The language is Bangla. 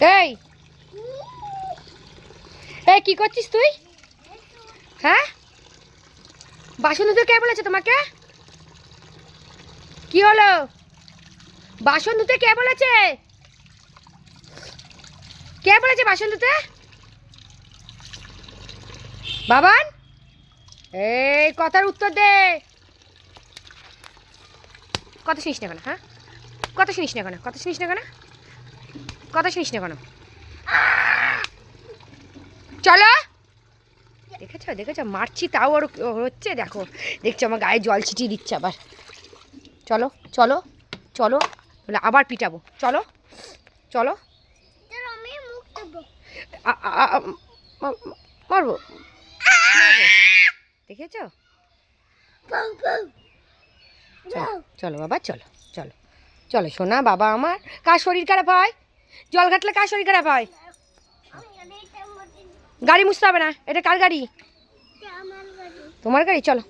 এই এই কি করছিস তুই? হ্যাঁ, বাসন ধুতে কে বলেছে তোমাকে? কি হলো? বাসন ধুতে কে বলেছে? কে বলেছে বাসন ধুতে? বাবান, এই কথার উত্তর দে। কথা শুনিস না কেন? হ্যাঁ, কথা শুনিস না কেন? কথা শুনিস না কেন? কথা শুনিস না কেন? চলো। দেখেছো দেখেছো, মারছি তাও ওর হচ্ছে। দেখো, দেখছো আমার গায়ে জল ছিটিয়ে দিচ্ছে আবার। চলো চলো চলো, বলে আবার পিটাবো। চলো চলো। মারবো মারবো, দেখেছো? চলো বাবা, চলো চলো চলো সোনা। বাবা আমার, কার শরীর খারাপ হয়? জল ঘাটলে কার শরীর খারাপ হয়? গাড়ি মুছতে হবে না, এটা কার গাড়ি? তোমার গাড়ি। চলো।